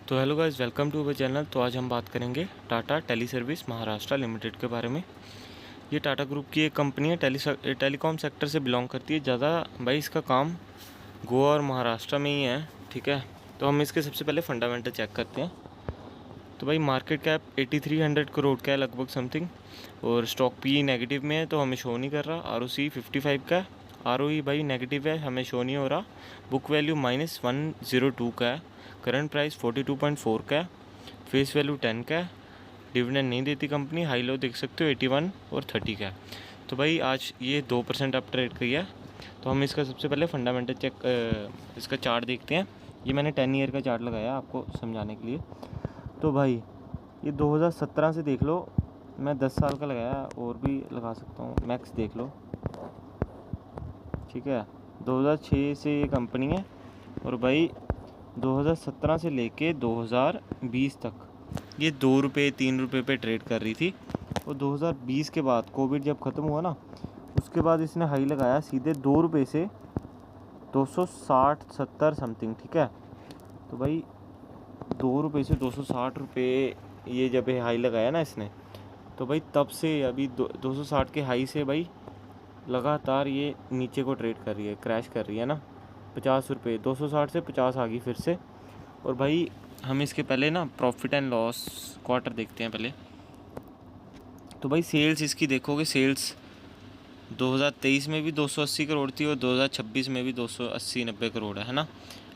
तो hello guys, welcome to our channel. तो आज हम बात करेंगे Tata tele service Maharashtra limited के बारे में। ये टाटा ग्रुप की एक कंपनी है, टेलीकॉम सेक्टर से बिलोंग करती है। ज़्यादा भाई इसका काम गोवा और महाराष्ट्र में ही है। ठीक है, तो हम इसके सबसे पहले फंडामेंटल चेक करते हैं। तो भाई मार्केट कैप 8300 करोड़ का है लगभग समथिंग, और स्टॉक पी नेगेटिव में है तो हमें शो नहीं कर रहा। ROC 55 का है, ROE भाई नेगेटिव है, हमें शो नहीं हो रहा। बुक वैल्यू -102 का है, करंट प्राइस 42.4 का है, फेस वैल्यू 10 का है। डिविडेंड नहीं देती कंपनी, हाई लो देख सकते हो 81 और 30 का है। तो भाई आज ये 2% अप ट्रेड किया है। तो हम इसका सबसे पहले फंडामेंटल इसका चार्ट देखते हैं। ये मैंने 10 ईयर का चार्ट लगाया आपको समझाने के लिए। तो भाई ये 2017 से देख लो, मैं 10 साल का लगाया, और भी लगा सकता हूँ, मैक्स देख लो। ठीक है, 2006 से ये कंपनी है, और भाई 2017 से लेके 2020 तक ये 2 रुपये 3 रुपये पे ट्रेड कर रही थी। और 2020 के बाद कोविड जब ख़त्म हुआ ना, उसके बाद इसने हाई लगाया सीधे 2 रुपये से 260-70 समथिंग। ठीक है, तो भाई 2 रुपये से 260 रुपये ये जब हाई लगाया ना इसने, तो भाई तब से अभी 260 के हाई से भाई लगातार ये नीचे को ट्रेड कर रही है, क्रैश कर रही है ना। 50 रुपये, 260 से 50 आ गई फिर से। और भाई हम इसके पहले ना प्रॉफिट एंड लॉस क्वार्टर देखते हैं पहले। तो भाई सेल्स इसकी देखोगे, सेल्स 2023 में भी 280 करोड़ थी, और 2026 में भी 280-90 करोड़ है ना।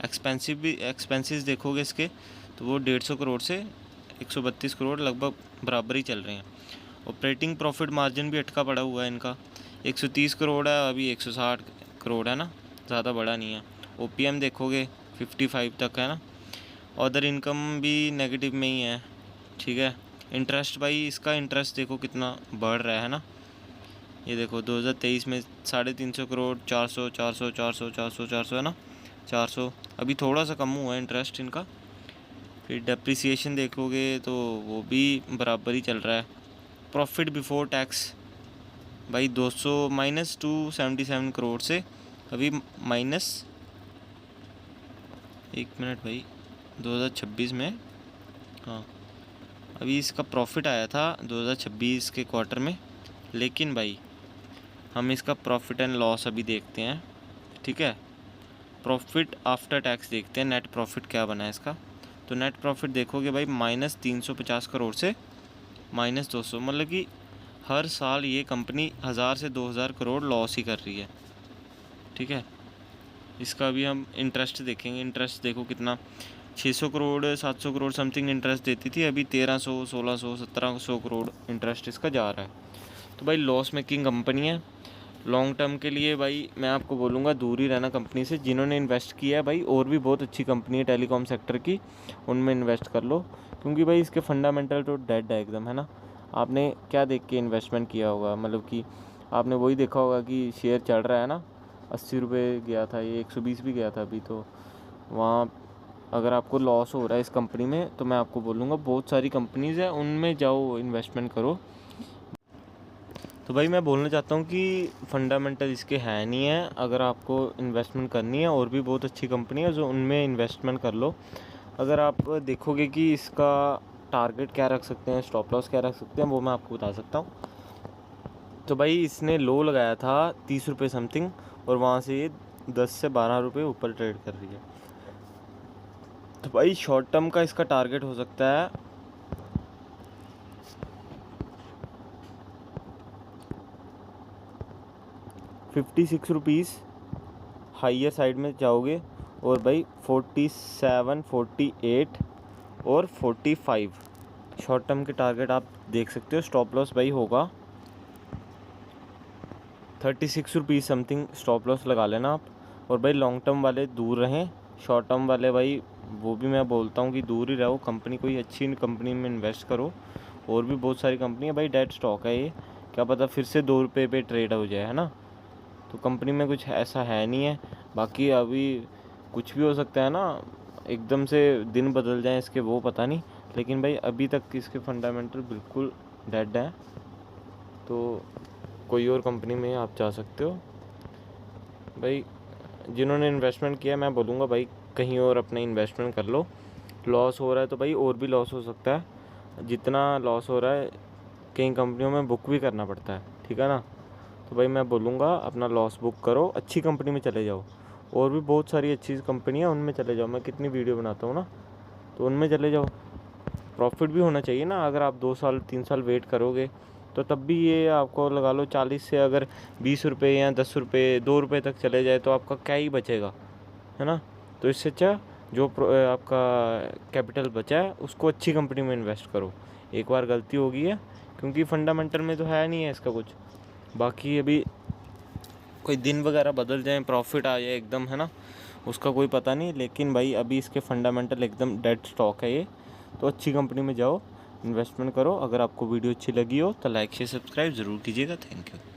एक्सपेंसिस देखोगे इसके, तो वो 150 करोड़ से 132 करोड़ लगभग बराबर ही चल रहे हैं। ऑपरेटिंग प्रॉफिट मार्जिन भी अटका पड़ा हुआ है इनका, 130 करोड़ है, अभी 160 करोड़ है ना, ज़्यादा बड़ा नहीं है। OPM देखोगे 55 तक है ना। अदर इनकम भी नेगेटिव में ही है। ठीक है, इंटरेस्ट भाई इसका इंटरेस्ट देखो कितना बढ़ रहा है ना। ये देखो 2023 में 350 करोड़, 400 400 400 400 400 है ना, 400। अभी थोड़ा सा कम हुआ है इंटरेस्ट इनका। फिर डेप्रिसिएशन देखोगे तो वो भी बराबर ही चल रहा है। प्रॉफिट बिफोर टैक्स भाई 200 -277 करोड़ से अभी माइनस, एक मिनट भाई, 2026 में, हाँ अभी इसका प्रॉफिट आया था 2026 के क्वार्टर में। लेकिन भाई हम इसका प्रॉफिट एंड लॉस अभी देखते हैं। ठीक है, प्रॉफिट आफ्टर टैक्स देखते हैं, नेट प्रॉफिट क्या बना है इसका। तो नेट प्रॉफिट देखोगे भाई -350 करोड़ से -200, मतलब कि हर साल ये कंपनी 1000 से 2000 करोड़ लॉस ही कर रही है। ठीक है, इसका भी हम इंटरेस्ट देखेंगे। इंटरेस्ट देखो कितना, 600 करोड़ 700 करोड़ समथिंग इंटरेस्ट देती थी, अभी 1300 1600 1700 करोड़ इंटरेस्ट इसका जा रहा है। तो भाई लॉस मेकिंग कंपनी है। लॉन्ग टर्म के लिए भाई मैं आपको बोलूँगा दूर ही रहना कंपनी से। जिन्होंने इन्वेस्ट किया है भाई, और भी बहुत अच्छी कंपनी है टेलीकॉम सेक्टर की, उनमें इन्वेस्ट कर लो, क्योंकि भाई इसके फंडामेंटल तो डेड है एकदम, है ना। आपने क्या देख के इन्वेस्टमेंट किया होगा, मतलब कि आपने वही देखा होगा कि शेयर चढ़ रहा है ना, 80 रुपये गया था, ये 120 भी गया था अभी। तो वहाँ अगर आपको लॉस हो रहा है इस कंपनी में, तो मैं आपको बोलूँगा बहुत सारी कंपनीज़ हैं, उनमें जाओ इन्वेस्टमेंट करो। तो भाई मैं बोलना चाहता हूँ कि फंडामेंटल इसके है नहीं है। अगर आपको इन्वेस्टमेंट करनी है, और भी बहुत अच्छी कंपनी है जो उनमें इन्वेस्टमेंट कर लो। अगर आप देखोगे कि इसका टारगेट क्या रख सकते हैं, स्टॉप लॉस क्या रख सकते हैं, वो मैं आपको बता सकता हूँ। तो भाई इसने लो लगाया था 30 रुपये समथिंग, और वहाँ से ये 10 से 12 रुपये ऊपर ट्रेड कर रही है। तो भाई शॉर्ट टर्म का इसका टारगेट हो सकता है 56 रुपीज़, हाइयर साइड में जाओगे, और भाई 47 48 और 45 शॉर्ट टर्म के टारगेट आप देख सकते हो। स्टॉप लॉस भाई होगा 36 रुपीज़ समथिंग, स्टॉप लॉस लगा लेना आप। और भाई लॉन्ग टर्म वाले दूर रहें, शॉर्ट टर्म वाले भाई वो भी मैं बोलता हूँ कि दूर ही रहो। कंपनी कोई अच्छी कंपनी में इन्वेस्ट करो, और भी बहुत सारी कंपनी है भाई, डेड स्टॉक है ये, क्या पता फिर से 2 रुपये पे ट्रेड हो जाए, है ना। तो कंपनी में कुछ ऐसा है नहीं है। बाकी अभी कुछ भी हो सकता है ना, एकदम से दिन बदल जाए इसके, वो पता नहीं। लेकिन भाई अभी तक इसके फंडामेंटल बिल्कुल डेड है। तो कोई और कंपनी में आप जा सकते हो भाई। जिन्होंने इन्वेस्टमेंट किया, मैं बोलूँगा भाई कहीं और अपना इन्वेस्टमेंट कर लो। लॉस हो रहा है तो भाई और भी लॉस हो सकता है। जितना लॉस हो रहा है कई कंपनियों में बुक भी करना पड़ता है, ठीक है ना। तो भाई मैं बोलूँगा अपना लॉस बुक करो, अच्छी कंपनी में चले जाओ। और भी बहुत सारी अच्छी कंपनी है, उनमें चले जाओ। मैं कितनी वीडियो बनाता हूँ ना, तो उनमें चले जाओ। प्रॉफिट भी होना चाहिए ना। अगर आप 2 साल 3 साल वेट करोगे तो तब भी ये आपको लगा लो 40 से अगर 20 रुपये या 10 रुपये 2 रुपये तक चले जाए तो आपका क्या ही बचेगा, है ना। तो इससे अच्छा जो आपका कैपिटल बचा है उसको अच्छी कंपनी में इन्वेस्ट करो। एक बार गलती हो गई है, क्योंकि फंडामेंटल में तो है नहीं है इसका कुछ। बाकी अभी कोई दिन वगैरह बदल जाए, प्रॉफिट आ जाए एकदम, है ना, उसका कोई पता नहीं। लेकिन भाई अभी इसके फंडामेंटल एकदम डेड स्टॉक है ये। तो अच्छी कंपनी में जाओ, इन्वेस्टमेंट करो। अगर आपको वीडियो अच्छी लगी हो तो लाइक शेयर सब्सक्राइब ज़रूर कीजिएगा। Thank you.